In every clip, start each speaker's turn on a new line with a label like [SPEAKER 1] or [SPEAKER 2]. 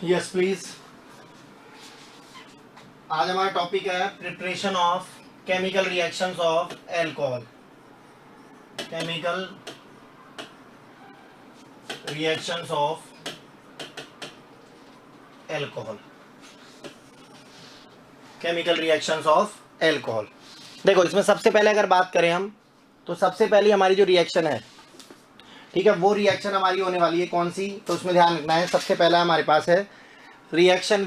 [SPEAKER 1] Yes please. आज हमारा topic है preparation of chemical reactions of alcohol. Chemical reactions of alcohol. Chemical reactions of alcohol. देखो, इसमें सबसे पहले अगर बात करें हम, तो सबसे पहली हमारी जो रिएक्शन है, ठीक है, वो रिएक्शन हमारी होने वाली है कौन सी, तो उसमें ध्यान रखना है। सबसे पहला हमारे पास है रिएक्शन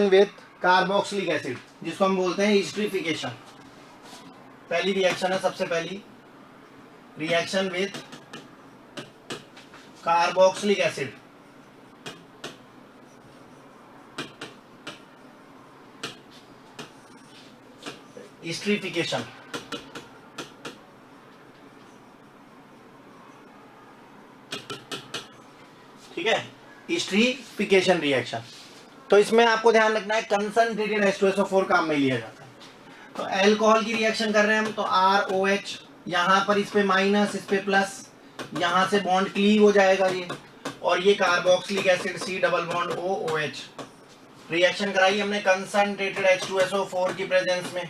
[SPEAKER 1] विथ कार्बोक्सिलिक एसिड, जिसको हम बोलते हैं एस्टरिफिकेशन। पहली रिएक्शन है, सबसे पहली reaction with carboxylic acid. Esterification, ठीक है, एस्टरिफिकेशन रिएक्शन। तो इसमें आपको ध्यान रखना है कंसंट्रेटेड H2SO4 काम में लिया जाता है। तो अल्कोहल की रिएक्शन कर रहे हैं हम, तो ROH, यहाँ पर इस पे माइनस, इस पे प्लस, यहाँ से बॉन्ड क्लीव हो जाएगा ये, और ये carboxylic acid C double bond OOH। Reaction कराई हमने कंसंट्रेटेड H2SO4 की प्रेजेंस में,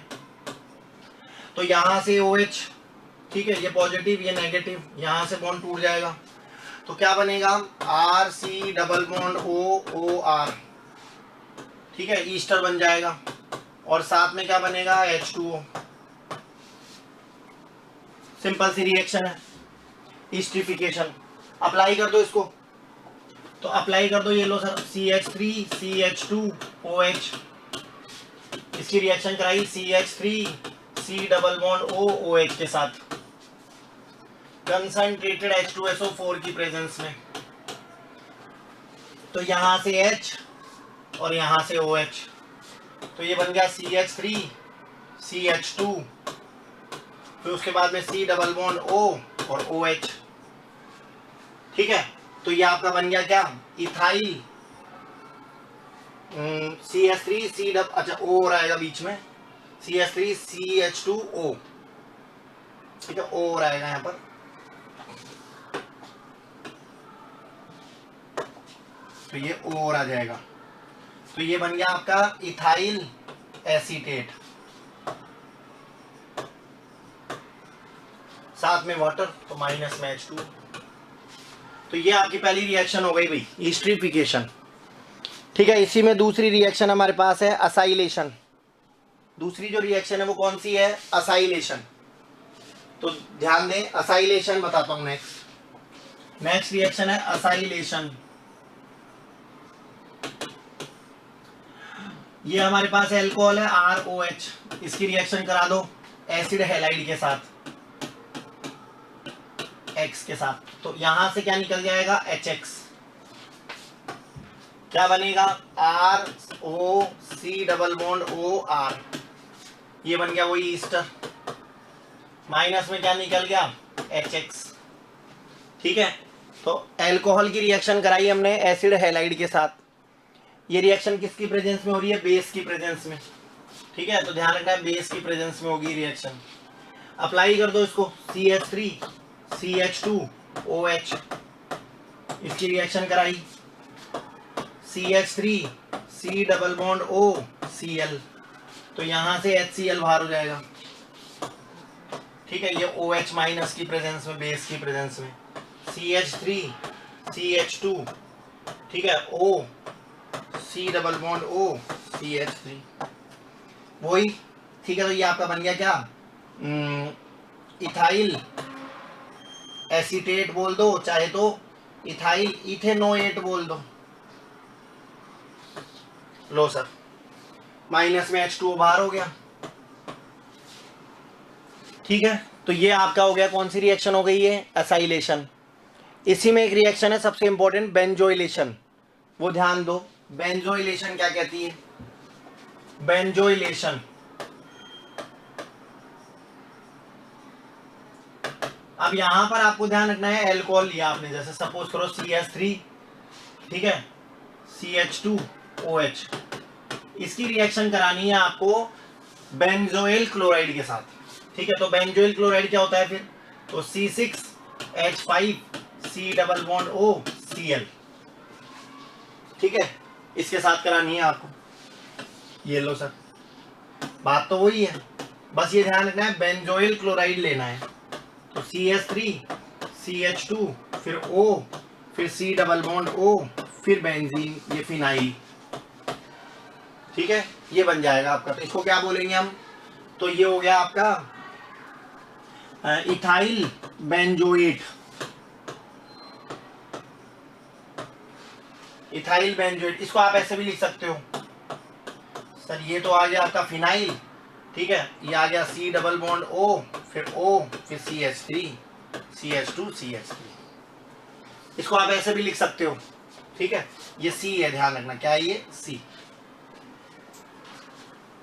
[SPEAKER 1] तो यहाँ से OH, ठीक है, ये पॉजिटिव ये नेगेटिव, यहाँ से बॉन्ड टूट जाएगा, तो क्या बनेगा RC डबल बॉन्ड OOR, ठीक है, ईस्टर बन जाएगा, और साथ में क्या बनेगा H2O। सिंपल सी रिएक्शन है, एस्टरिफिकेशन। अप्लाई कर दो इसको, तो अप्लाई कर दो, ये लो सर, CH3 CH2OH, इसकी रिएक्शन कराई CH3 C double bond OOH के साथ कंसंट्रेटेड H2SO4 की प्रेजेंस में। तो यहां से H और यहां से OH, तो ये बन गया CH3 CH2, फिर उसके बाद में C डबल बॉन्ड O और OH, ठीक है। तो ये आपका बन गया क्या, इथाइल CH3 C डब, अच्छा O रहेगा बीच में, CH3 CH2O, ठीक है, O रहेगा यहाँ पर, तो ये और आ जाएगा, तो ये बन गया आपका इथाइल एसीटेट, साथ में वाटर, तो माइनस में H2। तो ये आपकी पहली रिएक्शन हो गई भाई, एस्टरिफिकेशन, ठीक है। इसी में दूसरी रिएक्शन हमारे पास है असाइलेशन। दूसरी जो रिएक्शन है वो कौन सी है, असाइलेशन। तो ध्यान दें, असाइलेशन बताता हूं। नेक्स्ट रिएक्शन है असाइलेशन। ये हमारे पास एल्कोहल है ROH, इसकी रिएक्शन करा दो एसिड हैलाइड के साथ, X के साथ, तो यहां से क्या निकल जाएगा HX, क्या बनेगा ROC डबल बॉन्ड OR, ये बन गया वही ईस्टर, माइनस में क्या निकल गया HX, ठीक है। तो एल्कोहल की रिएक्शन कराई हमने एसिड हैलाइड के साथ, ये रिएक्शन किसकी प्रेजेंस में हो रही है, बेस की प्रेजेंस में, ठीक है। तो ध्यान रखना है बेस की प्रेजेंस में होगी रिएक्शन। अप्लाई कर दो इसको, CH3 CH2OH, इसकी रिएक्शन कराई CH3 C double bond OCl, तो यहां से HCl बाहर हो जाएगा, ठीक है, ये OH माइनस की प्रेजेंस में, बेस की प्रेजेंस में, CH3 CH2, ठीक है, O C double bond O CH3, वही, ठीक है। तो ये आपका बन गया क्या, इथाइल एसीटेट बोल दो, चाहे तो इथाइल इथेनोएट बोल दो, लो सर, माइनस में H2O बाहर हो गया, ठीक है। तो ये आपका हो गया, कौन सी रिएक्शन हो गई है, असाइलेशन। इसी में एक रिएक्शन है सबसे इंपॉर्टेंट, बेंजोइलेशन, वो ध्यान दो। बेंजोइलेशन क्या कहती है, बेंजोइलेशन, अब यहां पर आपको ध्यान रखना है, एल्कोहल लिया आपने, जैसे सपोज करो CH3, ठीक है, CH2OH, इसकी रिएक्शन करानी है आपको बेंजोइल क्लोराइड के साथ, ठीक है। तो बेंजोइल क्लोराइड क्या होता है फिर, तो C6H5 C double bond OCl, ठीक है, इसके साथ करानी है आपको। ये लो सर, बात तो वही है, बस ये ध्यान रखना है बेंजोइल क्लोराइड लेना है। तो CH3 CH2 फिर O फिर C डबल बॉन्ड O फिर बेंजीन, ये फिनाइल। ठीक है, ये बन जाएगा आपका। तो इसको क्या बोलेंगे हम? तो ये हो गया आपका इथाइल बेंजोएट। इथाइल बेंजोएट, इसको आप ऐसे भी लिख सकते हो सर। ये तो आ गया आपका फिनाइल, ठीक है, ये आ गया C डबल बॉन्ड O फिर O फिर CH3 CH2 CH3। इसको आप ऐसे भी लिख सकते हो, ठीक है। ये C है, ध्यान रखना क्या है ये C।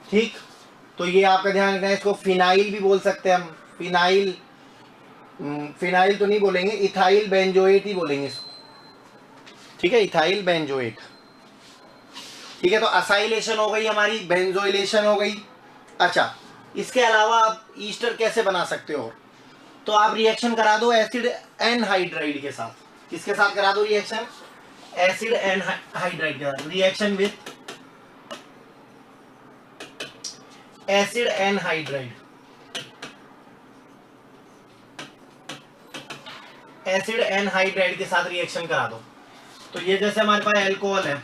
[SPEAKER 1] ठीक, तो ये आपका ध्यान रखना है। इसको फिनाइल भी बोल सकते हैं हम, फिनाइल। फिनाइल तो नहीं बोलेंगे, इथाइल बेंजोएट ही बोलेंगे इसको, ठीक है, इथाइल बेंजोएट। ठीक है, तो असाइलेशन हो गई हमारी, बेंजोइलेशन हो गई। अच्छा, इसके अलावा आप ईस्टर कैसे बना सकते हो? तो आप रिएक्शन करा दो एसिड एनहाइड्राइड के साथ। किसके साथ करा दो रिएक्शन? एसिड एनहाइड्राइड के साथ। Reaction with acid anhydride, acid anhydride के साथ रिएक्शन करा दो। तो ये जैसे हमारे पास एल्कोहल है,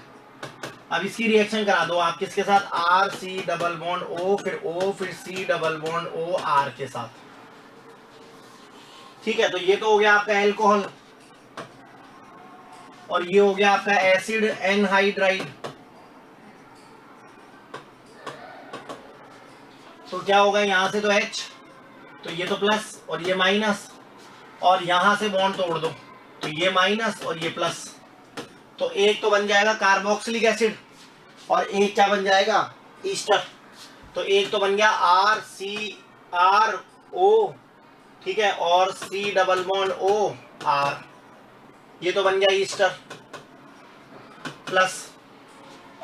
[SPEAKER 1] अब इसकी रिएक्शन करा दो आप किसके साथ? R C double bond O फिर O फिर C double bond O R के साथ। ठीक है, तो ये तो हो गया आपका एल्कोहल, और ये हो गया आपका एसिड एनहाइड्राइड। तो क्या होगा यहां से? तो H, तो ये तो प्लस और ये माइनस, और यहां से बॉन्ड तोड़ दो, तो ये माइनस और ये प्लस। तो एक तो बन जाएगा कार्बोक्सिलिक एसिड और एक क्या बन जाएगा? ईस्टर। तो एक तो बन गया RCRO, ठीक है, और C डबल बॉन्ड OR, ये तो बन गया ईस्टर प्लस,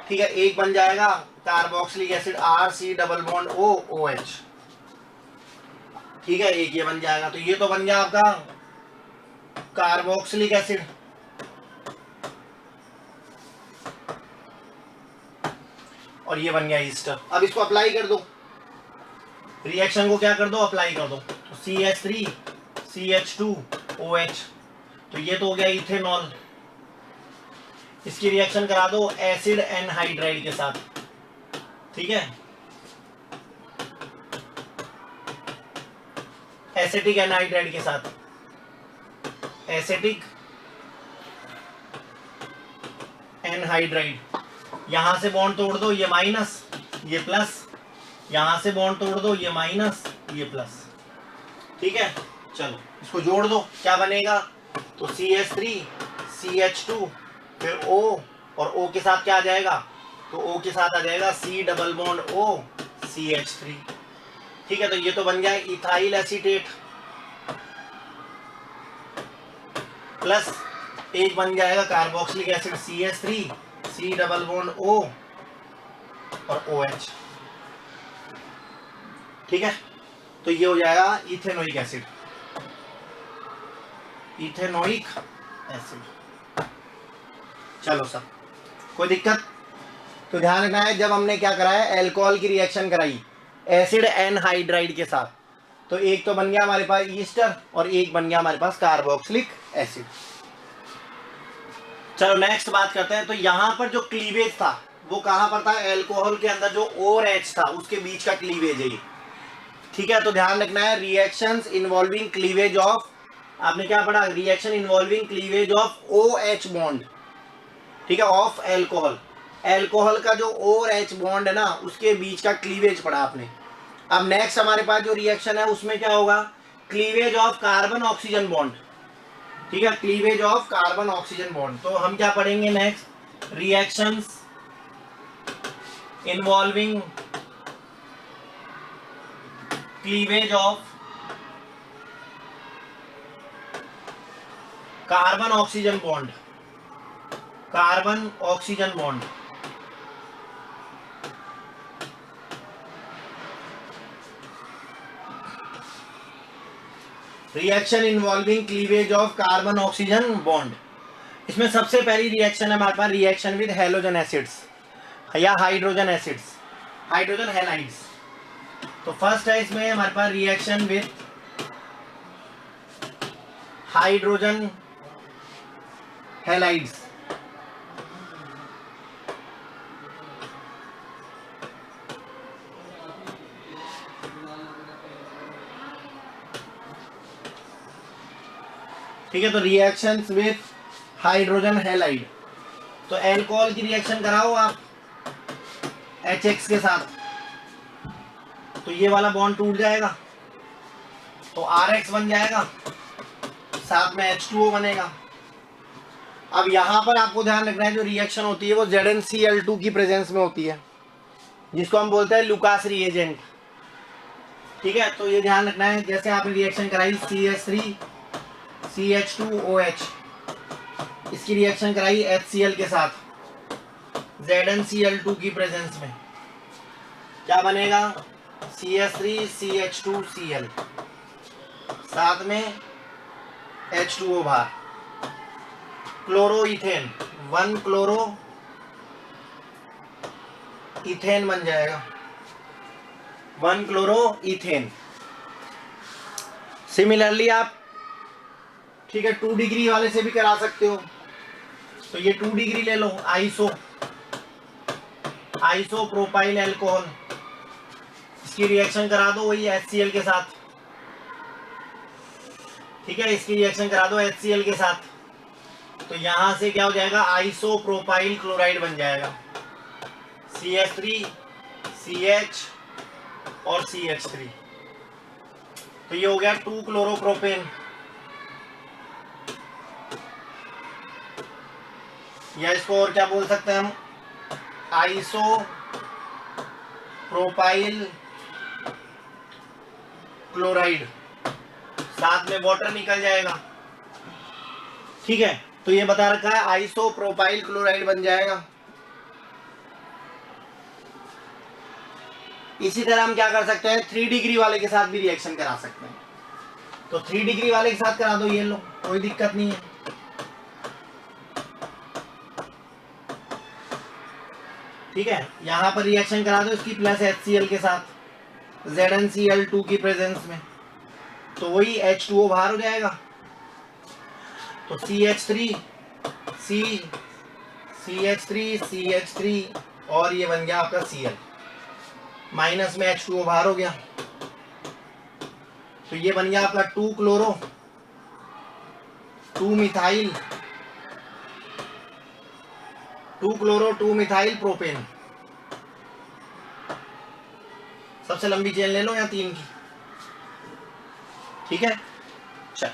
[SPEAKER 1] ठीक है। एक बन जाएगा carboxylic acid RC double bond OH, ठीक है, एक ये बन जाएगा। तो ये तो बन गया आपका कार्बोक्सिलिक एसिड, और ये बन गया ईस्टर। अब इसको अप्लाई कर दो, रिएक्शन को क्या कर दो? अप्लाई कर दो। तो CH3 CH2 OH, तो ये तो हो गया इथेनॉल। इसकी रिएक्शन करा दो एसिड एनहाइड्राइड के साथ, ठीक है, एसिटिक एनहाइड्राइड के साथ, एसिटिक एनहाइड्राइड। यहां से बॉन्ड तोड़ दो, ये माइनस ये प्लस, यहां से बॉन्ड तोड़ दो, ये माइनस ये प्लस, ठीक है। चलो इसको जोड़ दो, क्या बनेगा? तो CH3 CH2 फिर O, और O के साथ क्या आ जाएगा? तो O के साथ आ जाएगा C double bond O CH3, ठीक है। तो ये तो बन गया इथाइल एसीटेट, प्लस एक बन जाएगा carboxylic acid CH3 C double bond O और OH, ठीक है। तो ये हो जाएगा इथेनोइक एसिड, इथेनोइक एसिड। चलो सर, कोई दिक्कत? तो ध्यान रखना है, जब हमने क्या कराया, एल्कोहल की रिएक्शन कराई एसिड एनहाइड्राइड के साथ, तो एक तो बन गया हमारे पास ईस्टर और एक बन गया हमारे पास कार्बोक्सिलिक एसिड। चलो नेक्स्ट बात करते हैं। तो यहां पर जो क्लीवेज था वो कहां पर था? एल्कोहल के अंदर जो और H था उसके बीच का क्लीवेज है ये, ठीक है। तो ध्यान रखना है, रिएक्शंस इन्वॉल्विंग क्लीवेज ऑफ, आपने क्या पढ़ा? Reaction involving cleavage of OH bond, ठीक है, ऑफ एल्कोहल। एल्कोहल का जो और H बॉन्ड है ना, उसके बीच का क्लीवेज पढ़ा आपने। अब नेक्स्ट हमारे पास जो रिएक्शन है उसमें क्या होगा? Cleavage of carbon oxygen bond, ठीक है, cleavage of carbon oxygen bond. तो हम क्या पढ़ेंगे next? Reactions involving cleavage of carbon oxygen bond, carbon oxygen bond. Reaction involving cleavage of carbon oxygen bond. इसमें सबसे पहली रिएक्शन है हमारे पास रिएक्शन विद हैलोजन एसिड्स या हाइड्रोजन एसिड्स, हाइड्रोजन हैलाइड्स। तो फर्स्ट है इसमें हमारे पास रिएक्शन विद हाइड्रोजन हैलाइड्स। ठीक है, तो रिएक्शंस विद हाइड्रोजन हैलाइड, तो एल्कोहल की रिएक्शन कराओ आप HX के साथ, तो ये वाला बॉन्ड टूट जाएगा, तो RX बन जाएगा, साथ में H2O बनेगा। अब यहां पर आपको ध्यान रखना है जो रिएक्शन होती है वो ZnCl2 की प्रेजेंस में होती है, जिसको हम बोलते हैं लुकास रिएजेंट। ठीक है, तो ये ध्यान रखना है, जैसे आपने रिएक्शन कराई CH3 CH2OH, इसकी रिएक्शन कराई HCl के साथ ZnCl2 की प्रेजेंस में, क्या बनेगा CH3 CH2Cl, साथ में H2O बाहर, क्लोरो इथेन, 1 क्लोरो इथेन बन जाएगा, 1 क्लोरो इथेन। सिमिलरली आप ठीक है 2 डिग्री वाले से भी करा सकते हो, तो ये 2 डिग्री ले लो, आइसो प्रोपाइल एल्कोहल, इसकी रिएक्शन करा दो वही HCl के साथ। ठीक है, इसकी रिएक्शन करा दो HCl के साथ, तो यहां से क्या हो जाएगा आइसो प्रोपाइल क्लोराइड बन जाएगा, CH3 CH और CH3, तो ये हो गया 2 क्लोरोप्रोपेन, या इसको और क्या बोल सकते हैं हम, आइसो प्रोपाइल क्लोराइड, साथ में वाटर निकल जाएगा। ठीक है, तो ये बता रखा है आइसो प्रोपाइल क्लोराइड बन जाएगा। इसी तरह हम क्या कर सकते हैं 3 डिग्री वाले के साथ भी रिएक्शन करा सकते हैं, तो 3 डिग्री वाले के साथ करा दो, ये लो कोई दिक्कत नहीं है। ठीक है, यहां पर रिएक्शन करा दो इसकी प्लस HCl के साथ ZnCl2 की प्रेजेंस में, तो वही H2O बाहर हो जाएगा, तो CH3 CH3 और ये बन गया आपका Cl, माइनस में H2O बाहर हो गया, तो ये बन गया आपका 2 क्लोरो 2 मिथाइल 2 मिथाइल प्रोपेन। सबसे लंबी चेन ले लो या 3 की। ठीक है, चल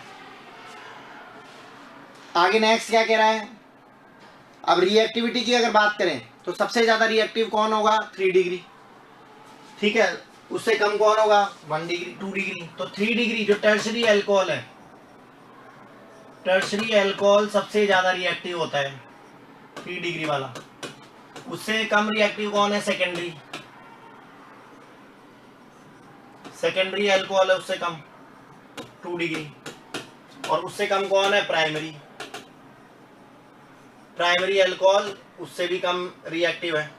[SPEAKER 1] आगे नेक्स्ट क्या कह रहा है। अब रिएक्टिविटी की अगर बात करें तो सबसे ज्यादा रिएक्टिव कौन होगा 3 डिग्री। ठीक है, उससे कम कौन होगा 1 डिग्री 2 डिग्री। तो 3 डिग्री जो टर्शरी एल्कोहल है, टर्शरी एल्कोहल सबसे ज्यादा रिएक्टिव होता है 3 डिग्री वाला। उससे कम रिएक्टिव कौन है सेकेंडरी, सेकेंडरी एल्कोहल है उससे कम 2 डिग्री। और उससे कम कौन है प्राइमरी, प्राइमरी एल्कोहल उससे भी कम रिएक्टिव है।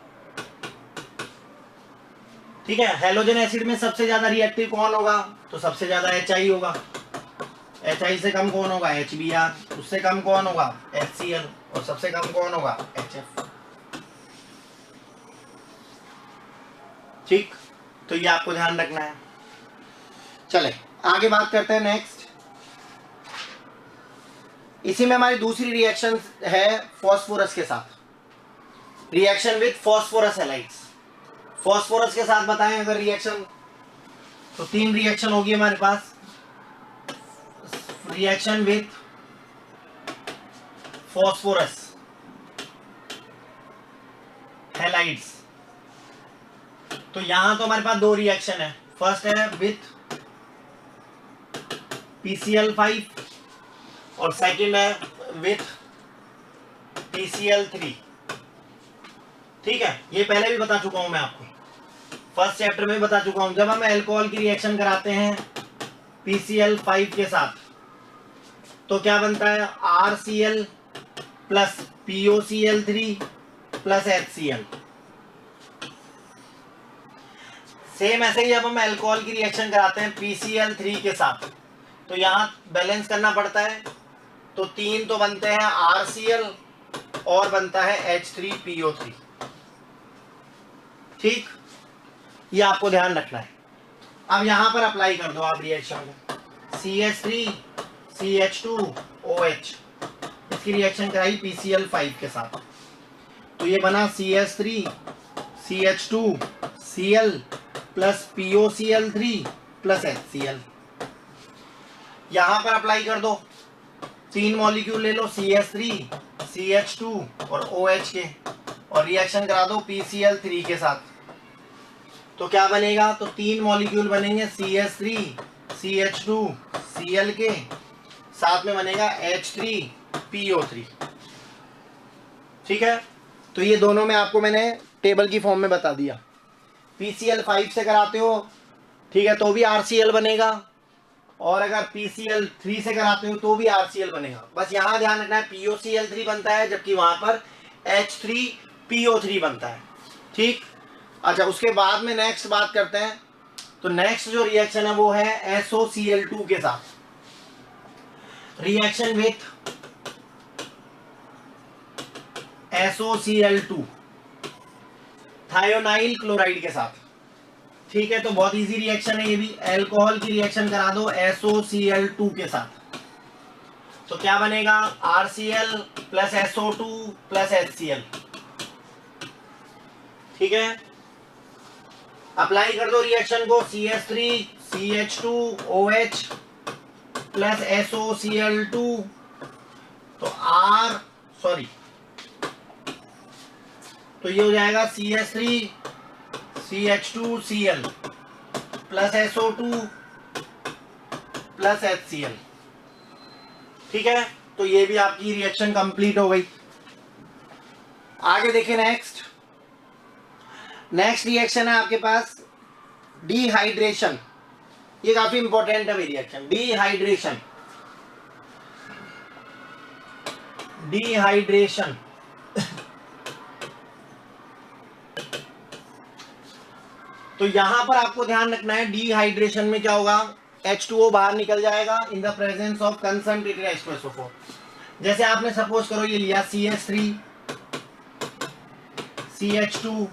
[SPEAKER 1] ठीक है, हैलोजन एसिड में सबसे ज्यादा रिएक्टिव कौन होगा, तो सबसे ज्यादा HI होगा। HI से कम कौन होगा HBr, उससे कम कौन होगा HCl और सबसे कम कौन होगा HF। ठीक, तो ये आपको ध्यान रखना है। चले आगे बात करते हैं नेक्स्ट। इसी में हमारी दूसरी रिएक्शन है फॉस्फोरस के साथ, reaction with phosphorus halides. Phosphorus के साथ बताएं अगर रिएक्शन, तो 3 रिएक्शन होगी हमारे पास। रिएक्शन विद फॉस्फोरस हैलाइड्स, तो यहां तो हमारे पास 2 रिएक्शन है। फर्स्ट है विथ PCl5 और सेकंड है विथ PCl3। ठीक है, ये पहले भी बता चुका हूं मैं आपको, फर्स्ट चैप्टर में बता चुका हूं। जब हम अल्कोहल की रिएक्शन कराते हैं PCl5 के साथ तो क्या बनता है RCl plus POCl3 plus HCl। Same ऐसे ही जब हम अल्कोहल की रिएक्शन कराते हैं PCl3 के साथ, तो यहाँ बैलेंस करना पड़ता है। तो 3 तो बनते हैं RCl और बनता है H3PO3। ठीक, ये आपको ध्यान रखना है। अब यहां पर अप्लाई कर दो आप रिएक्शन को, CH3 CH2OH, इसकी रिएक्शन कराई PCl5 के साथ, तो ये बना CH3 CH2Cl plus POCl3 plus HCl। यहां पर अप्लाई कर दो, 3 मॉलिक्यूल ले लो CH3 CH2 और OH के, और रिएक्शन करा दो PCl3 के साथ। तो क्या बनेगा, तो 3 मॉलिक्यूल बनेंगे CH3 CH2 Cl के, साथ में बनेगा H3PO3। ठीक है, तो ये दोनों में आपको मैंने टेबल की फॉर्म में बता दिया। PCl5 से कराते हो, ठीक है, तो भी RCl बनेगा, और अगर PCl3 से कराते हो तो भी RCl बनेगा। बस यहाँ ध्यान रखना है POCl3 बनता है, जबकि वहां पर H3PO3 बनता है। ठीक, अच्छा, उसके बाद में नेक्स्ट बात करते हैं। तो नेक्स्ट जो रिएक्शन है वो है SOCl2 के साथ, reaction with SOCl2 thionyl chloride के साथ। ठीक है, तो बहुत इजी रिएक्शन है ये भी। अल्कोहल की रिएक्शन करा दो SOCl2 के साथ, तो क्या बनेगा, RCl plus SO2 plus HCl। ठीक है, अप्लाई कर दो रिएक्शन को, CH3 CH2OH प्लस SOCl2, तो तो ये हो जाएगा CH3 CH2Cl plus SO2 plus HCl। ठीक है, तो ये भी आपकी रिएक्शन कंप्लीट हो गई। आगे देखिए नेक्स्ट रिएक्शन है आपके पास डिहाइड्रेशन। ये काफी इंपॉर्टेंट है रिएक्शन, डिहाइड्रेशन। तो यहां पर आपको ध्यान रखना है, डिहाइड्रेशन में क्या होगा, H2O बाहर निकल जाएगा in the presence of concentrated H2SO4। जैसे आपने सपोज करो ये लिया CH3 CH2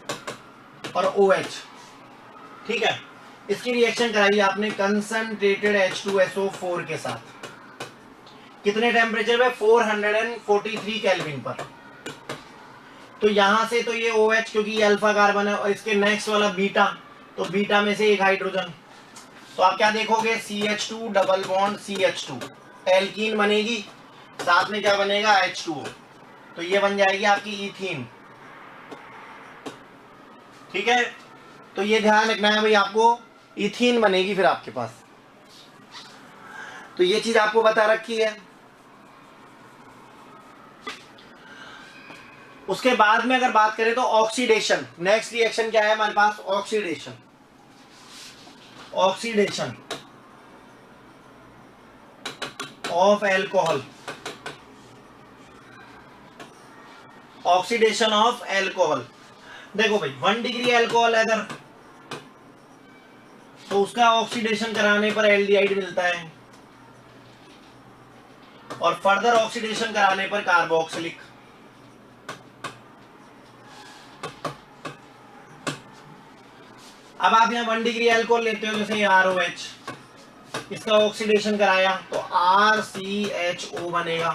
[SPEAKER 1] और OH। ठीक है, इसकी रिएक्शन कराई आपने कंसंट्रेटेड H2SO4 के साथ। कितने टेम्परेचर पे, 443 केल्विन पर। तो यहां से तो ये OH, क्योंकि ये अल्फा कार्बन है, और इसके नेक्स्ट वाला बीटा, तो बीटा में से एक हाइड्रोजन। तो आप क्या देखोगे, CH2 double bond CH2, alkene बनेगी, साथ में क्या बनेगा, H2O, तो ये बन जाएगी आपकी इथीन। ठीक है, तो ये ध्यान रखना है भाई, आपको इथीन बनेगी फिर आपके पास। तो ये चीज आपको बता रखी है। उसके बाद में अगर बात करें तो ऑक्सीडेशन, नेक्स्ट रिएक्शन क्या है हमारे पास, oxidation of alcohol, oxidation of alcohol. देखो भाई, 1 डिग्री एल्कोहल है अगर, तो उसका ऑक्सीडेशन कराने पर एल्डिहाइड मिलता है, और फर्दर ऑक्सीडेशन कराने पर कार्बोक्सिलिक। अब आप यहाँ 1 डिग्री एल्कोहल लेते हो, जैसे ROH, इसका ऑक्सीडेशन कराया तो RCHO बनेगा,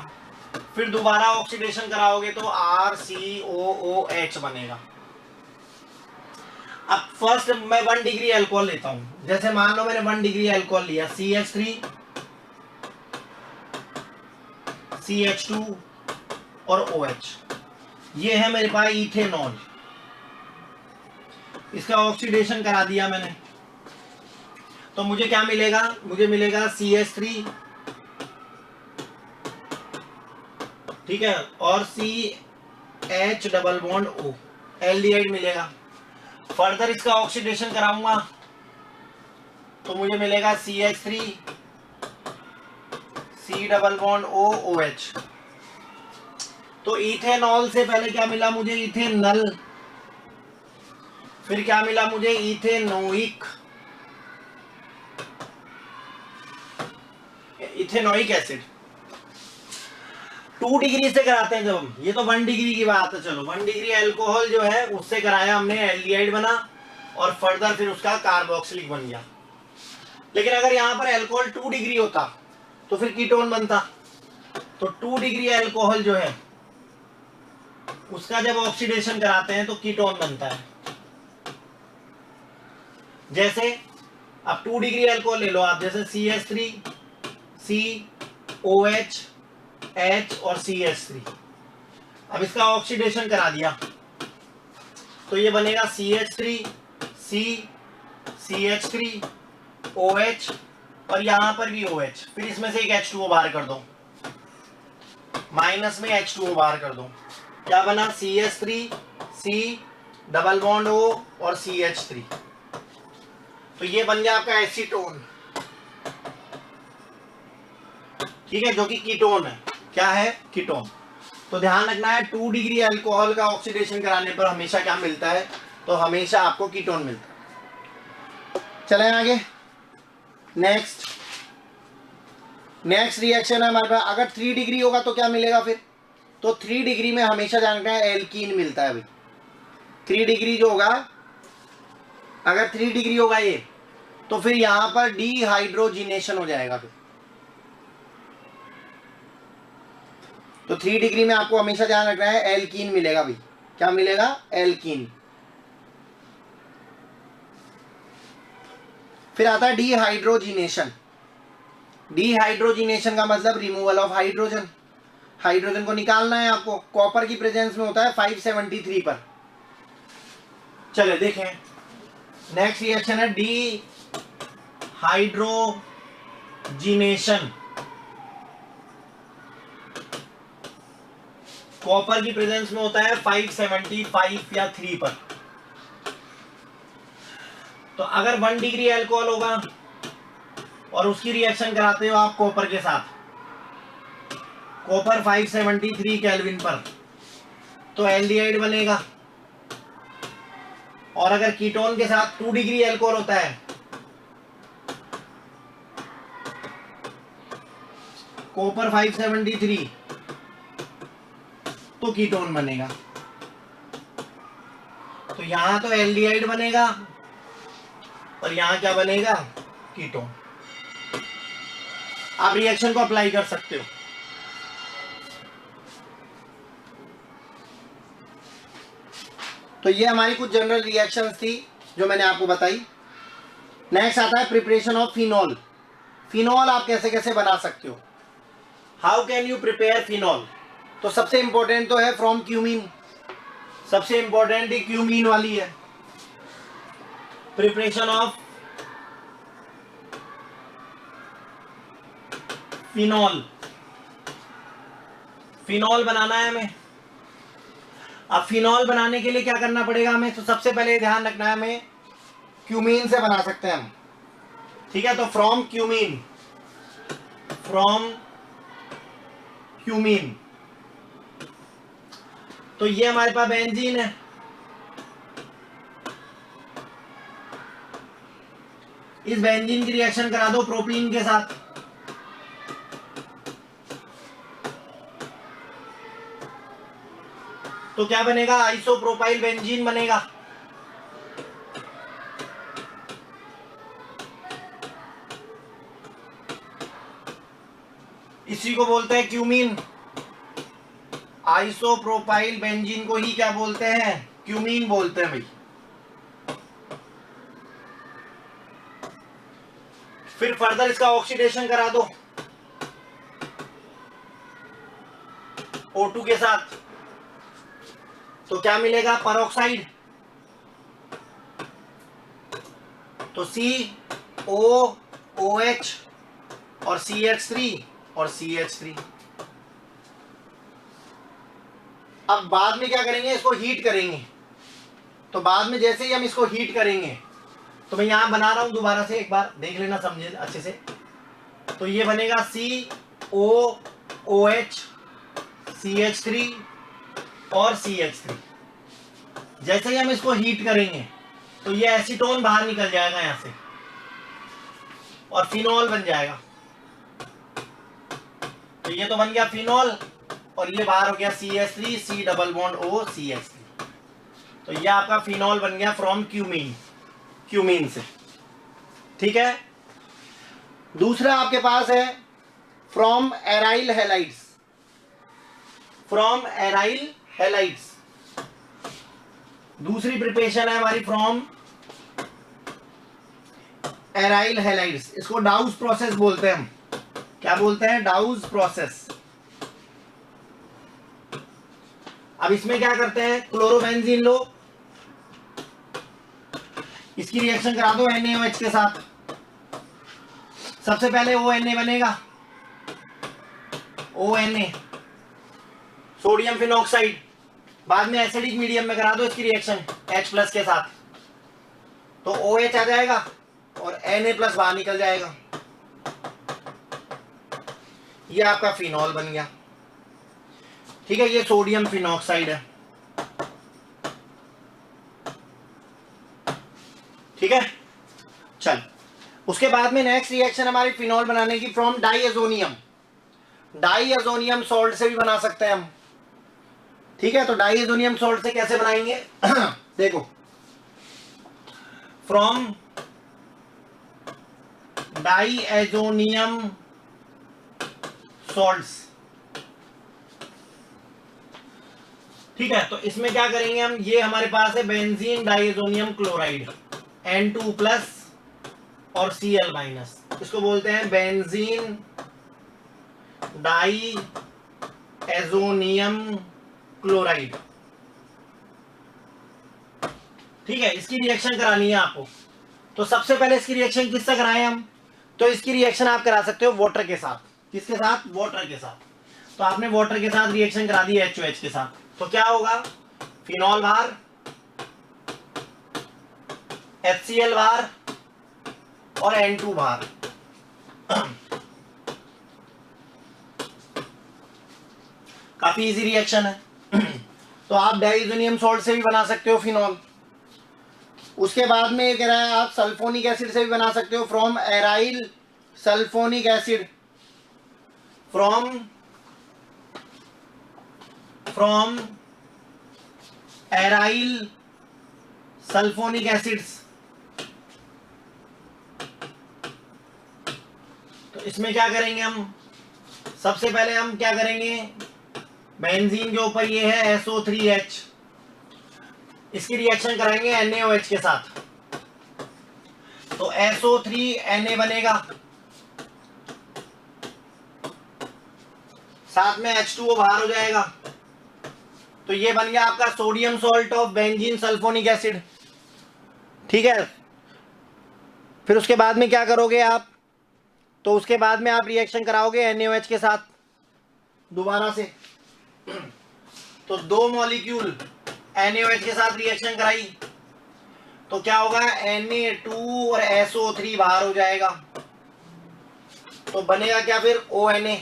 [SPEAKER 1] फिर दोबारा ऑक्सीडेशन कराओगे तो RCOOH बनेगा। अब फर्स्ट मैं 1 डिग्री एल्कोहल लेता हूं, जैसे मान लो मैंने 1 डिग्री एल्कोहल लिया, CH3 CH2 और OH, ये है मेरे पास इथेनॉल, इसका ऑक्सीडेशन करा दिया मैंने, तो मुझे क्या मिलेगा, मुझे मिलेगा CH3, ठीक है, और CH double bond O, aldehyde मिलेगा। फर्दर इसका ऑक्सीडेशन कराऊंगा तो मुझे मिलेगा CH3 C double bond O OH, तो इथेनॉल से पहले क्या मिला मुझे, इथेनल, फिर क्या मिला मुझे, इथेनोइक, इथेनोइक एसिड। 2 डिग्री से कराते हैं जब हम, ये तो 1 डिग्री की बात है। चलो 1 डिग्री अल्कोहल जो है उससे कराया हमने, एल्डिहाइड बना और फर्दर फिर उसका कार्बोक्सिलिक बन गया। लेकिन अगर यहां पर अल्कोहल 2 डिग्री होता तो फिर कीटोन बनता। तो 2 डिग्री अल्कोहल जो है उसका जब ऑक्सीडेशन कराते हैं तो कीटोन बनता है। जैसे अब 2 डिग्री अल्कोहल ले लो आप, जैसे CH3, COH, H और CH3। अब इसका ऑक्सीडेशन करा दिया तो ये बनेगा CH3, C, CH3, OH और यहां पर भी OH। फिर इसमें से एक H2O बाहर कर दो, माइनस में H2O बाहर कर दो, क्या बना, CH3, C, double bond O और CH3। तो ये बन गया आपका एसीटोन, ठीक है, जो कि कीटोन है। क्या है, कीटोन। तो ध्यान रखना है 2 डिग्री अल्कोहल का ऑक्सीडेशन कराने पर हमेशा क्या मिलता है, तो हमेशा आपको कीटोन मिलता है। चलें आगे, नेक्स्ट रिएक्शन है हमारे पास। अगर 3 डिग्री होगा तो क्या मिलेगा फिर, तो 3 डिग्री में हमेशा जानना है एल्कीन मिलता है भाई। 3 डिग्री जो होगा, अगर 3 डिग्री होगा ये, तो फिर यहां पर डिहाइड्रोजिनेशन हो जाएगा फिर। तो 3 डिग्री में आपको हमेशा ध्यान रखना है एल्कीन मिलेगा भाई। क्या मिलेगा, एल्कीन। फिर आता है डिहाइड्रोजिनेशन। डिहाइड्रोजिनेशन का मतलब रिमूवल ऑफ हाइड्रोजन। हाइड्रोजन को निकालना है आपको, कॉपर की प्रेजेंस में होता है 573 पर। चले देखें, नेक्स्ट रिएक्शन है डिहाइड्रोजिनेशन। कॉपर की प्रेजेंस में होता है 575 या 3 पर। तो अगर 1 डिग्री अल्कोहल होगा और उसकी रिएक्शन कराते हो आप कॉपर के साथ, कॉपर 573 केल्विन पर, तो एल्डिहाइड बनेगा। और अगर कीटोन के साथ 2 डिग्री अल्कोहल होता है, कॉपर 573, तो कीटोन बनेगा। तो यहां तो एल्डिहाइड बनेगा और यहां क्या बनेगा, कीटोन। आप रिएक्शन को अप्लाई कर सकते हो। तो ये हमारी कुछ जनरल रिएक्शंस थी जो मैंने आपको बताई। नेक्स्ट आता है प्रिपरेशन ऑफ फिनॉल। फिनॉल आप कैसे कैसे बना सकते हो, how can you prepare phenol. तो सबसे इंपॉर्टेंट तो है फ्रॉम क्यूमीन, सबसे इंपॉर्टेंट ही क्यूमीन वाली है। प्रिपरेशन ऑफ फिनॉल, फिनॉल बनाना है हमें। अब फिनॉल बनाने के लिए क्या करना पड़ेगा हमें, तो सबसे पहले ध्यान रखना है हमें क्यूमीन से बना सकते हैं हम, ठीक है। तो फ्रॉम क्यूमीन, फ्रॉम क्यूमीन, तो ये हमारे पास बेंजीन है। इस बेंजीन की रिएक्शन करा दो प्रोपीन के साथ, तो क्या बनेगा, आइसोप्रोपाइल बेंजीन बनेगा। इसी को बोलते हैं क्यूमीन। आइसोप्रोपाइल बेंजीन को ही क्या बोलते हैं, क्यूमीन बोलते हैं भाई। फिर फर्दर इसका ऑक्सीडेशन करा दो O2 के साथ, तो क्या मिलेगा, परऑक्साइड। तो COOH और CH3 और CH3। अब बाद में क्या करेंगे, इसको हीट करेंगे। तो बाद में जैसे ही हम इसको हीट करेंगे, तो मैं यहां बना रहा हूं दोबारा से, एक बार देख लेना, समझे अच्छे से। तो ये बनेगा COOH, CH3 और CH3। जैसे ही हम इसको हीट करेंगे तो ये एसीटोन बाहर निकल जाएगा यहां से और फिनॉल बन जाएगा। तो ये तो बन गया फिनॉल और ये बाहर हो गया CH3, C double bond O CH3। तो ये आपका फिनॉल बन गया फ्रॉम क्यूमीन से। ठीक है। दूसरा आपके पास है फ्रॉम एराइल हैलाइड्स। दूसरी प्रिपरेशन है हमारी फ्रॉम एराइल हैलाइड्स। इसको डाउस प्रोसेस बोलते हैं हम। क्या बोलते हैं? डाउस प्रोसेस। अब इसमें क्या करते हैं, क्लोरोबेंजीन लो, इसकी रिएक्शन करा दो NaOH के साथ। सबसे पहले ONA बनेगा, ONA सोडियम फिनॉक्साइड। बाद में एसिडिक मीडियम में करा दो इसकी रिएक्शन H+ के साथ, तो OH आ जाएगा और Na+ बाहर निकल जाएगा। ये आपका फिनॉल बन गया। ठीक है, ये सोडियम फिनॉक्साइड है। ठीक है, चल उसके बाद में नेक्स्ट रिएक्शन हमारी फिनॉल बनाने की फ्रॉम डाईएजोनियम। डाईएजोनियम सॉल्ट से भी बना सकते हैं हम। ठीक है, तो डाईएजोनियम सॉल्ट से कैसे बनाएंगे देखो, फ्रॉम डाईएजोनियम सॉल्ट्स। ठीक है, तो इसमें क्या करेंगे हम, ये हमारे पास है बेंजीन डाईएजोनियम क्लोराइड N2+ और Cl-। इसको बोलते हैं बेंजीन डाईएजोनियम क्लोराइड। ठीक है, इसकी रिएक्शन करानी है आपको। तो सबसे पहले इसकी रिएक्शन किससे कराएं हम, तो इसकी रिएक्शन आप करा सकते हो वाटर के साथ। किसके साथ? वाटर के साथ। तो आपने वाटर के साथ रिएक्शन करा दी HOH के साथ, तो क्या होगा, फिनॉल बाहर, HCl बाहर और N2 बाहर। काफी इजी रिएक्शन है। तो आप डाईएजोनियम सॉल्ट से भी बना सकते हो फिनॉल। उसके बाद में ये कह रहा है आप सल्फोनिक एसिड से भी बना सकते हो, from aryl sulphonic acid. From aryl sulphonic acids. तो इसमें क्या करेंगे हम, सबसे पहले हम क्या करेंगे, बेंजीन के ऊपर ये है SO3H, इसकी रिएक्शन कराएंगे NaOH के साथ। तो SO3Na बनेगा, साथ में H2O बाहर हो जाएगा। तो ये बन गया आपका sodium salt of benzene sulphonic acid. ठीक है, फिर उसके बाद में क्या करोगे आप, तो उसके बाद में आप रिएक्शन कराओगे NaOH के साथ दोबारा से। तो 2 मॉलिक्यूल NaOH के साथ रिएक्शन कराई तो क्या होगा, Na2 और SO3 बाहर हो जाएगा। तो बनेगा क्या फिर, ONA।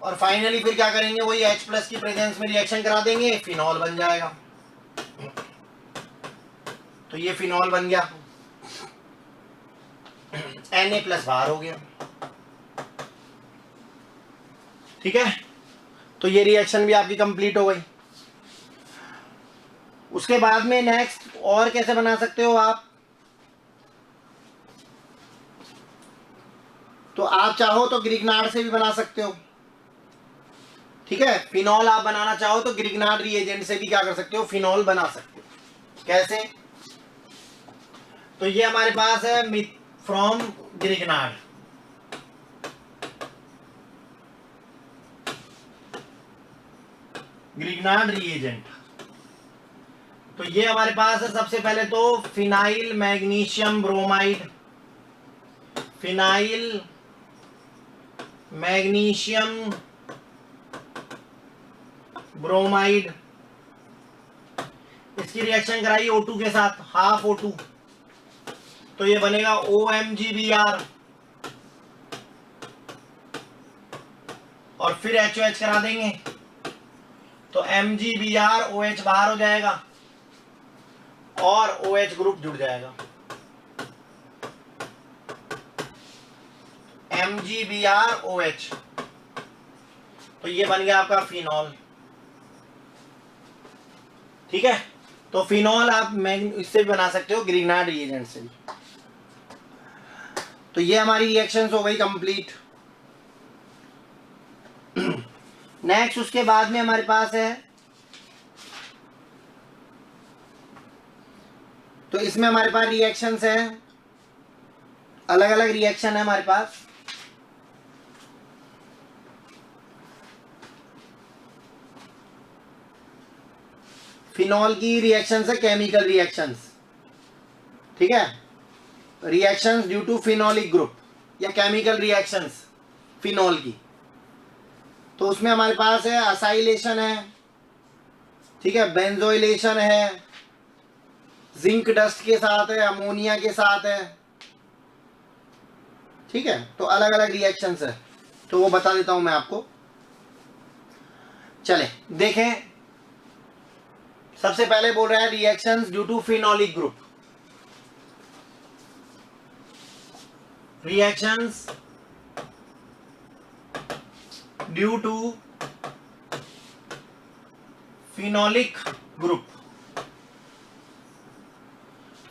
[SPEAKER 1] और फाइनली फिर क्या करेंगे, वही H+ की प्रेजेंस में रिएक्शन करा देंगे, फिनॉल बन जाएगा। तो ये फिनॉल बन गया, Na+ बाहर हो गया। ठीक है, तो ये रिएक्शन भी आपकी कंप्लीट हो गई। उसके बाद में नेक्स्ट और कैसे बना सकते हो आप, तो आप चाहो तो ग्रिग्नार्ड से भी बना सकते हो। ठीक है, फिनॉल आप बनाना चाहो तो ग्रिग्नार्ड रिएजेंट से भी क्या कर सकते हो, फिनॉल बना सकते हो। कैसे, तो ये हमारे पास है फ्रॉम ग्रिग्नार्ड। रिएजेंट, तो ये हमारे पास है सबसे पहले तो phenyl magnesium bromide. Phenyl magnesium bromide, इसकी रिएक्शन कराई O2 के साथ, हाफ O2, तो ये बनेगा OMgBr। और फिर HOH करा देंगे तो MgBrOH बाहर हो जाएगा और OH ग्रुप जुड़ जाएगा। MgBrOH, तो ये बन गया आपका फिनॉल। ठीक है, तो फिनॉल आप इससे भी बना सकते हो, ग्रिग्नार्ड रिएजेंट से भी। तो ये हमारी रिएक्शंस हो गई कंप्लीट। नेक्स्ट उसके बाद में हमारे पास है, तो इसमें हमारे पास रिएक्शंस हैं, अलग अलग रिएक्शन है हमारे पास। फिनॉल की रिएक्शंस है केमिकल रिएक्शंस। ठीक है, reactions due to phenolic group या केमिकल रिएक्शंस फिनॉल की। तो उसमें हमारे पास है असाइलेशन है, ठीक है, बेंजोइलेशन है, जिंक डस्ट के साथ है, अमोनिया के साथ है। ठीक है, तो अलग अलग रिएक्शंस है, तो वो बता देता हूं मैं आपको। चले देखें, सबसे पहले बोल रहा है reactions due to phenolic group. Reactions due to phenolic group.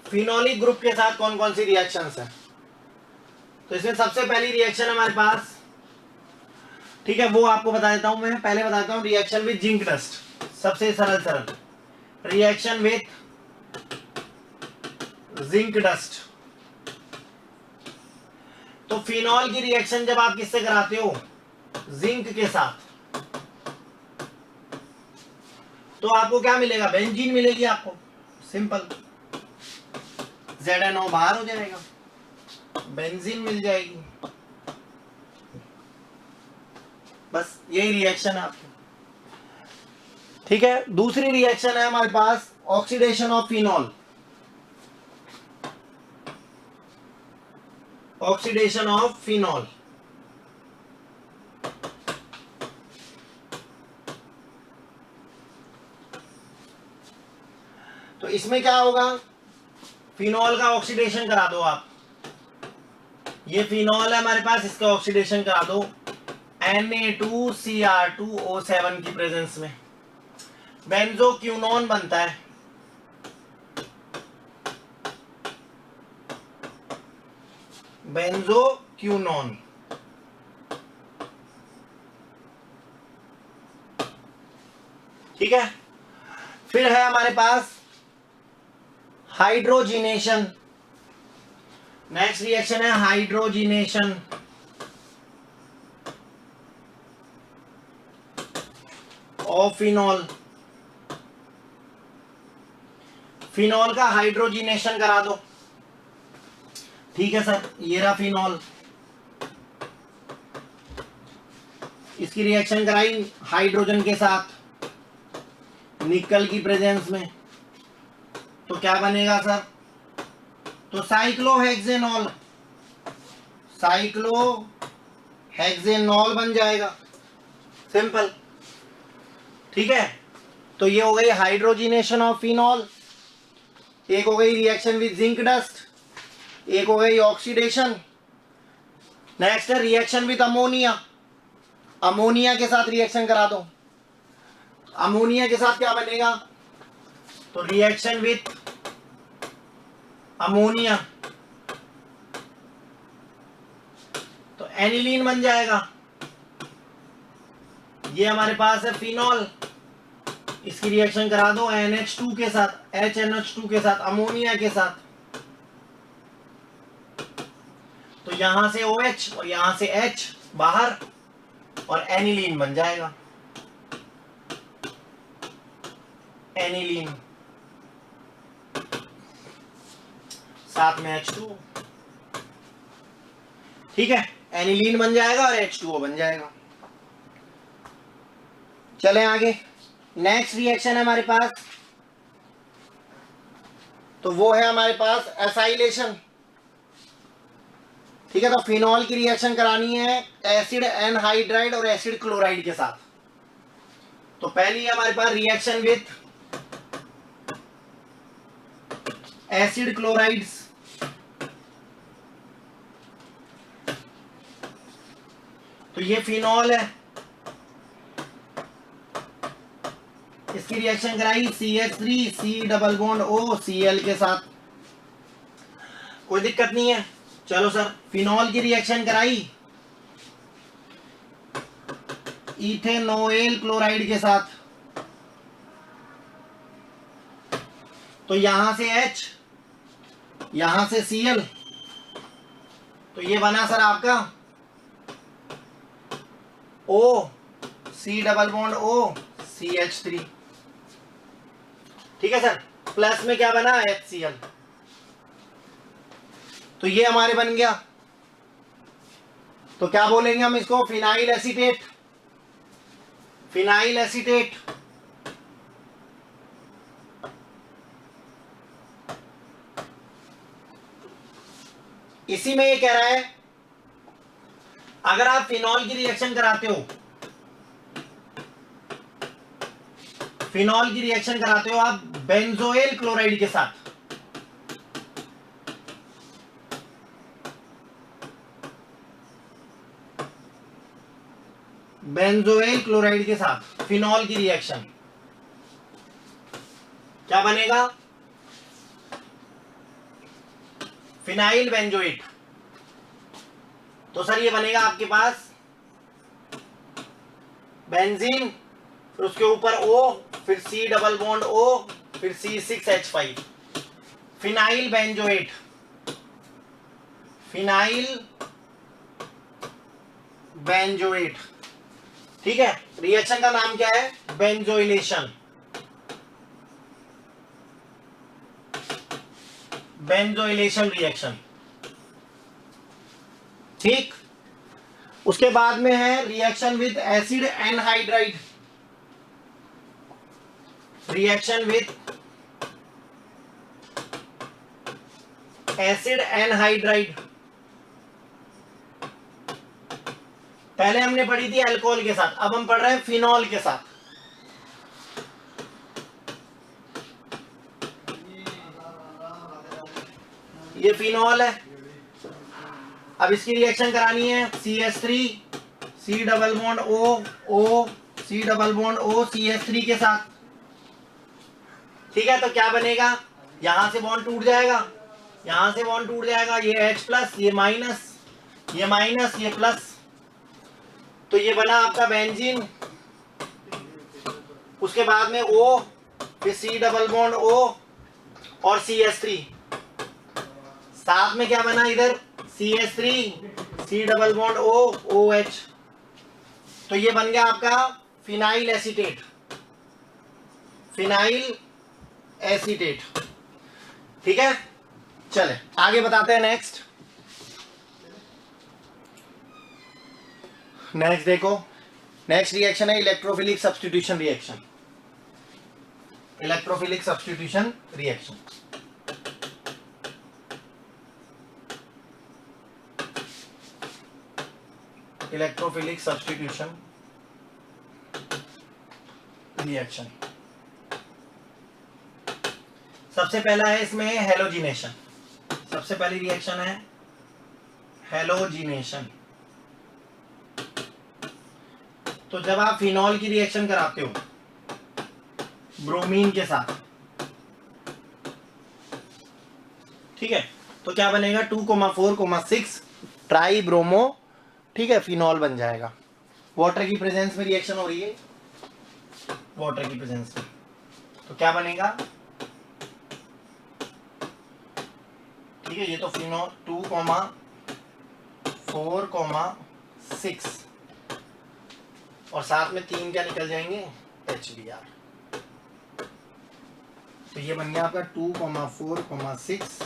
[SPEAKER 1] Phenolic group के साथ कौन कौन सी रिएक्शंस है? तो इसमें सबसे पहली रिएक्शन हमारे पास, ठीक है, वो आपको बता देता हूं मैं। पहले बता देता हूं रिएक्शन विद जिंक डस्ट, सबसे सरल रिएक्शन विथ जिंक डस्ट। तो फिनॉल की रिएक्शन जब आप किससे कराते हो? जिंक के साथ, तो आपको क्या मिलेगा? बेंजीन मिलेगी आपको, सिंपल। ZNO बाहर हो जाएगा, बेंजीन मिल जाएगी। बस यही रिएक्शन है आपको। ठीक है, दूसरी रिएक्शन है हमारे पास oxidation of phenol. Oxidation of phenol, तो इसमें क्या होगा? फिनॉल का ऑक्सीडेशन करा दो आप। ये फिनॉल है हमारे पास, इसका ऑक्सीडेशन करा दो Na2Cr2O7 की प्रेजेंस में। बेंजोक्यूनोन बनता है, बेंजोक्यूनोन। ठीक है, फिर है हमारे पास हाइड्रोजिनेशन। नेक्स्ट रिएक्शन है हाइड्रोजिनेशन ऑफ फिनॉल। फिनॉल का हाइड्रोजिनेशन करा दो। ठीक है सर, ये रहा फिनॉल, इसकी रिएक्शन कराई हाइड्रोजन के साथ निकल की प्रेजेंस में, तो क्या बनेगा सर? तो साइक्लोहेक्सेनॉल, साइक्लोहेक्सेनॉल बन जाएगा, सिंपल। ठीक है, तो ये हो गई हाइड्रोजिनेशन ऑफ फिनॉल, एक हो गई रिएक्शन विद जिंक डस्ट, एक हो गई ऑक्सीडेशन। नेक्स्ट है रिएक्शन विद अमोनिया। अमोनिया के साथ रिएक्शन करा दो। अमोनिया के साथ क्या बनेगा? तो रिएक्शन विद अमोनिया, तो एनिलीन बन जाएगा। ये हमारे पास है फिनॉल, इसकी रिएक्शन करा दो NH2 के साथ, HNH2 के साथ, अमोनिया के साथ, तो यहां से OH और यहां से H बाहर और एनिलीन बन जाएगा, एनिलीन, साथ में H2। ठीक है, एनिलीन बन जाएगा और H2O बन जाएगा। चलें आगे, नेक्स्ट रिएक्शन है हमारे पास, तो वो है हमारे पास एसाइलेशन। ठीक है, तो फिनॉल की रिएक्शन करानी है एसिड एनहाइड्राइड और एसिड क्लोराइड के साथ। तो पहली है हमारे पास रिएक्शन विथ एसिड क्लोराइड्स, तो ये फिनॉल है, इसकी रिएक्शन कराई CH3 C double bond O Cl के साथ, कोई दिक्कत नहीं है। चलो सर, फिनॉल की रिएक्शन कराई इथेनोइल क्लोराइड के साथ, तो यहां से H, यहां से Cl, तो ये बना सर आपका O C double bond O CH3, ठीक है सर। प्लस में क्या बना HCl, तो ये हमारे बन गया। तो क्या बोलेंगे हम इसको, फिनाइल एसीटेट, फिनाइल एसीटेट। इसी में ये कह रहा है अगर आप फिनॉल की रिएक्शन कराते हो, फिनॉल की रिएक्शन कराते हो आप बेंजोइल क्लोराइड के साथ, बेंजोइल क्लोराइड के साथ फिनॉल की रिएक्शन, क्या बनेगा, फिनाइल बेंजोएट। तो सर ये बनेगा आपके पास बेंजीन, फिर उसके ऊपर O, फिर C डबल बॉन्ड O, फिर C6H5, phenyl benzoate, phenyl benzoate, ठीक है। रिएक्शन का नाम क्या है, बेंजोइलेशन, बेंजोइलेशन रिएक्शन, ठीक। उसके बाद में है reaction with acid anhydride, reaction with acid anhydride, पहले हमने पढ़ी थी अल्कोहल के साथ, अब हम पढ़ रहे हैं फिनॉल के साथ। ये फिनॉल है, अब इसकी रिएक्शन करानी है CH3 C double bond O C double bond O CH3 के साथ, ठीक है। तो क्या बनेगा, यहां से बॉन्ड टूट जाएगा, यहां से बॉन्ड टूट जाएगा, ये H प्लस, ये माइनस, ये माइनस, ये प्लस, तो ये बना आपका बेंजीन। उसके बाद में O, फिर C डबल बॉन्ड O और CH3, साथ में क्या बना इधर CH3 C double bond O OH, तो ये बन गया आपका फिनाइल एसीटेट, फिनाइल एसीटेट, ठीक है। चले आगे बताते हैं नेक्स्ट। नेक्स्ट देखो, नेक्स्ट रिएक्शन है electrophilic substitution reaction, electrophilic substitution reaction. Electrophilic substitution reaction, सबसे पहला है इसमें हेलोजिनेशन, सबसे पहली रिएक्शन है हेलोजिनेशन। तो जब आप फिनॉल की रिएक्शन कराते हो ब्रोमीन के साथ, ठीक है, तो क्या बनेगा 2,4,6 ट्राई ब्रोमो, ठीक है, फिनॉल बन जाएगा। वाटर की प्रेजेंस में रिएक्शन हो रही है, वाटर की प्रेजेंस में, तो क्या बनेगा, ठीक है, ये तो फिनॉल 2,4,6 और साथ में 3 क्या निकल जाएंगे HBr, तो ये बन गया आपका 2,4,6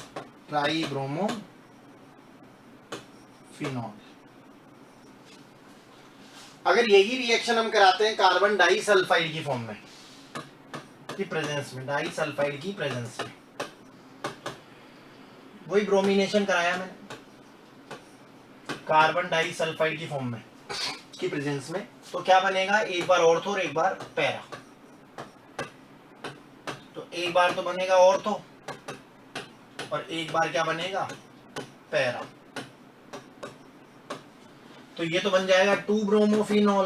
[SPEAKER 1] ट्राई ब्रोमो फिनॉल। अगर यही रिएक्शन हम कराते हैं कार्बन डाइसल्फाइड की फॉर्म में, की प्रेजेंस में, डाइसल्फाइड की प्रेजेंस में, वही ब्रोमिनेशन कराया मैंने कार्बन डाइसल्फाइड की फॉर्म में, उसकी प्रेजेंस में, तो क्या बनेगा, एक बार ऑर्थो और एक बार पैरा। तो एक बार तो बनेगा ऑर्थो और एक बार क्या बनेगा, पैरा। तो ये तो बन जाएगा 2 ब्रोमोफिनॉल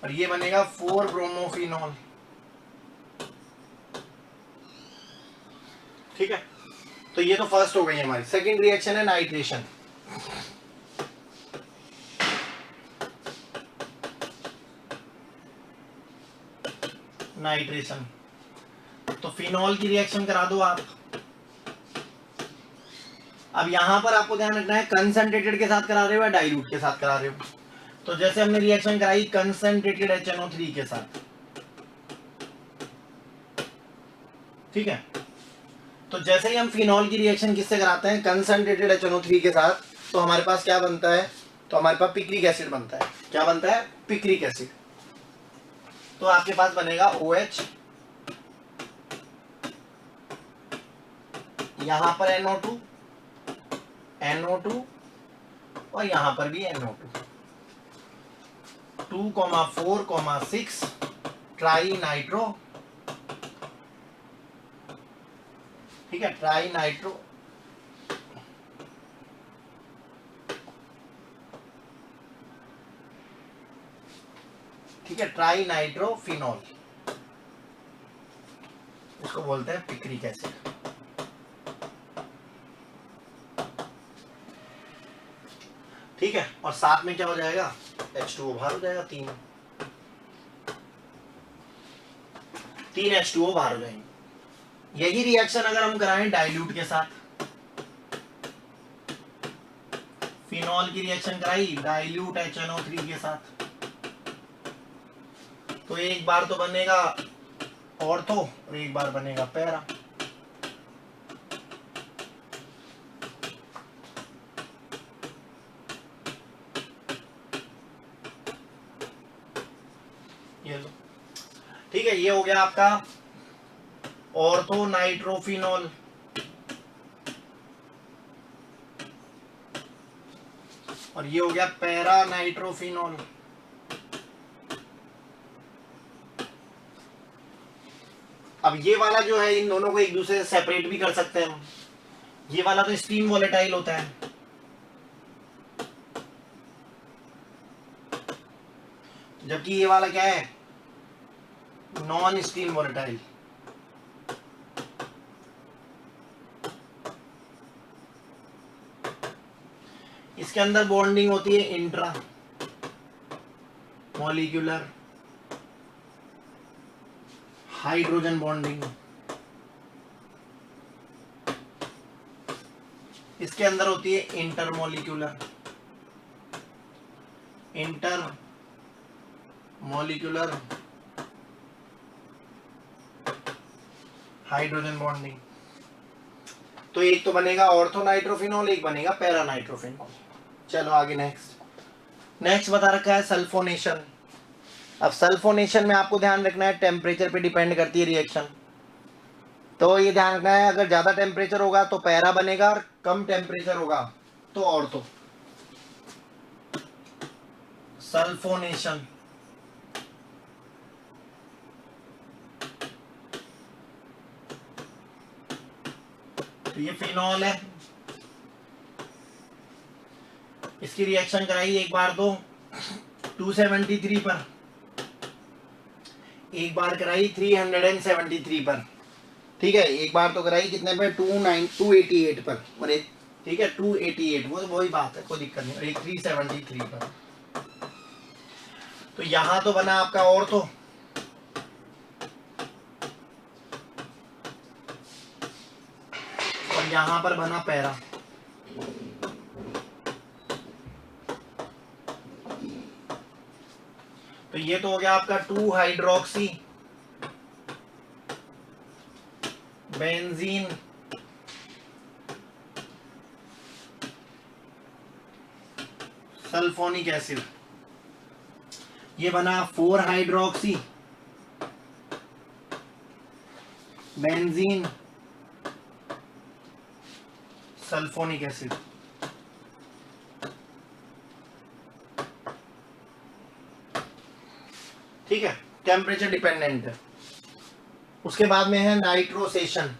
[SPEAKER 1] और ये बनेगा 4 ब्रोमोफिनॉल। ठीक है, तो ये तो फर्स्ट हो गई हमारी। सेकंड रिएक्शन है नाइट्रेशन। नाइट्रेशन तो फिनॉल की रिएक्शन करा दो आप। अब यहां पर आपको ध्यान रखना है कंसंट्रेटेड के साथ करा रहे हो या डाइल्यूट के साथ करा रहे हो। तो जैसे हमने रिएक्शन कराई कंसंट्रेटेड HNO3 के साथ, ठीक है, तो जैसे ही हम फिनॉल की रिएक्शन किससे कराते हैं, कंसंट्रेटेड HNO3 के साथ, तो हमारे पास क्या बनता है, तो हमारे पास पिक्रिक एसिड बनता है। क्या बनता है, पिक्रिक एसिड। तो आपके पास बनेगा OH, यहां पर NO2 और यहां पर भी NO2, 2,4,6 ट्राई नाइट्रो, ठीक है, ट्राई नाइट्रो, ठीक है, ट्राई नाइट्रोफिनॉल, इसको बोलते हैं पिक्रिक एसिड। ठीक है, और साथ में क्या हो जाएगा, H2O बाहर हो जाएगा, तीन H2O बाहर हो जाएंगे। यही रिएक्शन अगर हम कराएं डाइल्यूट के साथ, फिनॉल की रिएक्शन कराई डाइल्यूट HNO3 के साथ, तो एक बार तो बनेगा ऑर्थो और एक बार बनेगा पैरा। ये लो, ठीक है, ये हो गया आपका ऑर्थो नाइट्रोफिनॉल, और ये हो गया पैरा नाइट्रोफिनॉल। अब ये वाला जो है, इन दोनों को एक दूसरे से सेपरेट भी कर सकते हैं हम। ये वाला तो स्टीम वोलेटाइल होता है, जबकि ये वाला क्या है, नॉन स्टीम वोलेटाइल। इसके अंदर बॉन्डिंग होती है इंट्रा मॉलिक्यूलर हाइड्रोजन बॉन्डिंग, इसके अंदर होती है इंटरमॉलिक्यूलर हाइड्रोजन बॉन्डिंग। तो एक तो बनेगा ऑर्थो नाइट्रोफिनॉल, एक बनेगा पैरा नाइट्रोफिनॉल। चलो आगे नेक्स्ट बता रखा है सल्फोनेशन। अब सल्फोनेशन में आपको ध्यान रखना है टेम्परेचर पे डिपेंड करती है रिएक्शन। तो ये ध्यान रखना है, अगर ज्यादा टेम्परेचर होगा तो पैरा बनेगा और कम टेम्परेचर होगा तो ऑर्थो। सल्फोनेशन तो ये फिनॉल है, इसकी रिएक्शन कराई एक बार तो 273 पर, एक बार कराई 373 पर, ठीक है, एक बार तो कराई कितने पे, 288 पर, और एक, ठीक है, 288, वो वही बात है, कोई दिक्कत नहीं, और एक 373 पर। तो यहां तो बना आपका ऑर्थो, और यहां पर बना पैरा। तो ये तो हो गया आपका 2 हाइड्रोक्सी बेंजीन सल्फोनिक एसिड, ये बना 4 हाइड्रोक्सी बेंजीन सल्फोनिक एसिड। ठीक है, टेम्परेचर डिपेंडेंट है। उसके बाद में है नाइट्रोसेशन।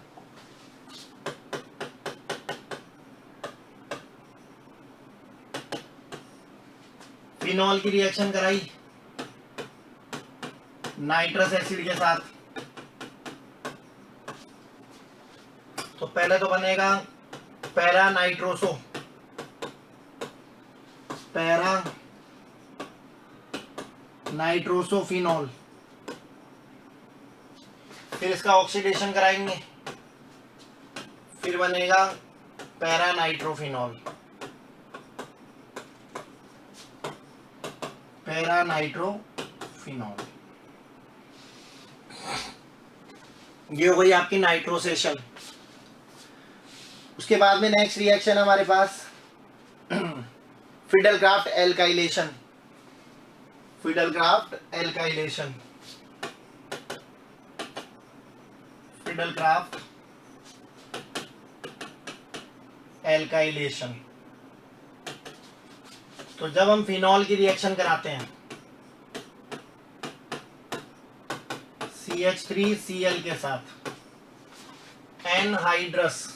[SPEAKER 1] फिनॉल की रिएक्शन कराई नाइट्रस एसिड के साथ, तो पहले तो बनेगा पैरा नाइट्रोसो, पैरा नाइट्रोसोफिनॉल। फिर इसका ऑक्सीडेशन कराएंगे, फिर बनेगा पैरा नाइट्रोफिनॉल, पैरा नाइट्रोफिनॉल। ये हो गई आपकी नाइट्रोसेशन। उसके बाद में नेक्स्ट रिएक्शन हमारे पास फिडेलक्राफ्ट एल्काइलेशन, फिडेलक्राफ्ट एल्काइलेशन, फिडेलक्राफ्ट एल्काइलेशन। तो जब हम फिनॉल की रिएक्शन कराते हैं CH3Cl के साथ एनहाइड्रस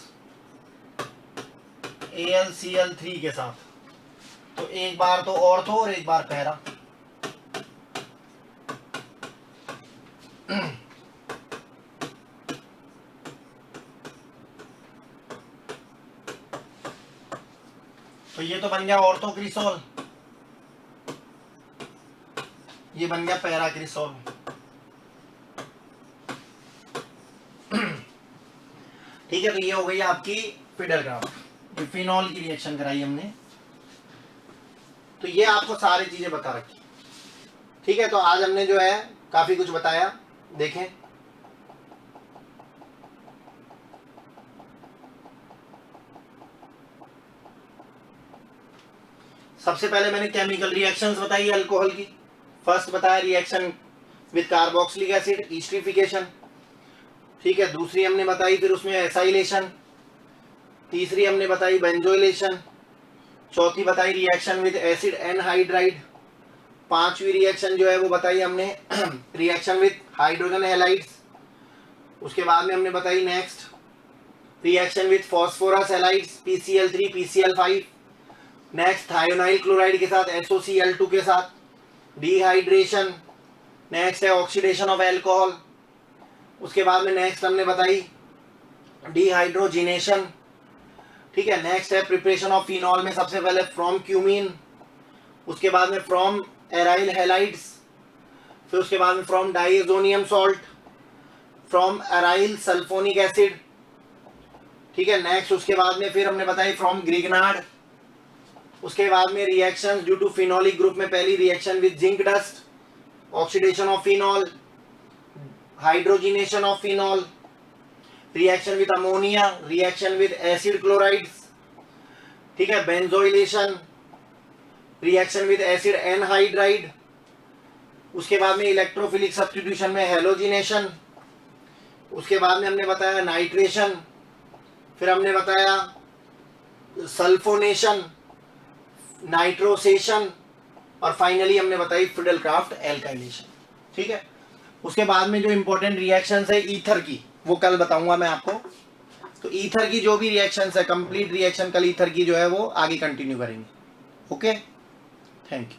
[SPEAKER 1] AlCl3 के साथ, तो एक बार तो ऑर्थो और एक बार पैरा। तो ये तो बन गया ऑर्थोक्रिसोल, ये बन गया पैराक्रिसोल। ठीक है, तो ये हो गई आपकी फिडेलक्राफ्ट, फिनॉल की रिएक्शन कराई हमने। तो ये आपको सारी चीजें बता रखी। ठीक है, तो आज हमने जो है काफी कुछ बताया। देखें, सबसे पहले मैंने केमिकल रिएक्शंस बताई अल्कोहल की। फर्स्ट बताया reaction with carboxylic acid, esterification. ठीक है, दूसरी हमने बताई फिर उसमें एसाइलेशन, तीसरी हमने बताई बेंजोइलेशन, चौथी बताई रिएक्शन विद एसिड एनहाइड्राइड, पांचवी रिएक्शन जो है वो बताई हमने रिएक्शन विद हाइड्रोजन हैलाइड्स। उसके बाद में हमने बताई next reaction with phosphorus halides PCl3 PCl5, next thionyl chloride के साथ SOCl2 के साथ डिहाइड्रेशन, नेक्स्ट है ऑक्सीडेशन ऑफ एल्कोहल। उसके बाद में नेक्स्ट हमने बताई डिहाइड्रोजिनेशन। ठीक है, नेक्स्ट है प्रिपरेशन ऑफ फिनॉल में सबसे पहले फ्रॉम क्यूमीन, उसके बाद में फ्रॉम एराइल हैलाइड्स, फिर उसके बाद में from diazonium salt, from aryl sulphonic acid. ठीक है, नेक्स्ट उसके बाद में फिर हमने बताई फ्रॉम ग्रिगनार्ड। उसके बाद में reactions due to phenolic group में पहली reaction with zinc dust, oxidation of phenol, hydrogenation of phenol, reaction with ammonia, reaction with acid chlorides. ठीक है, benzoylation, reaction with acid anhydride. उसके बाद में इलेक्ट्रोफिलिक सब्स्टिट्यूशन में हेलोजिनेशन। उसके बाद में हमने बताया नाइट्रेशन, फिर हमने बताया सल्फोनेशन, नाइट्रोसेशन, और फाइनली हमने बताई फिडेलक्राफ्ट एल्काइलेशन। ठीक है, उसके बाद में जो इंपॉर्टेंट रिएक्शंस है ईथर की, वो कल बताऊंगा मैं आपको। तो ईथर की जो भी रिएक्शंस है, कंप्लीट रिएक्शन कल ईथर की जो है वो आगे कंटिन्यू करेंगे। Okay, thank you.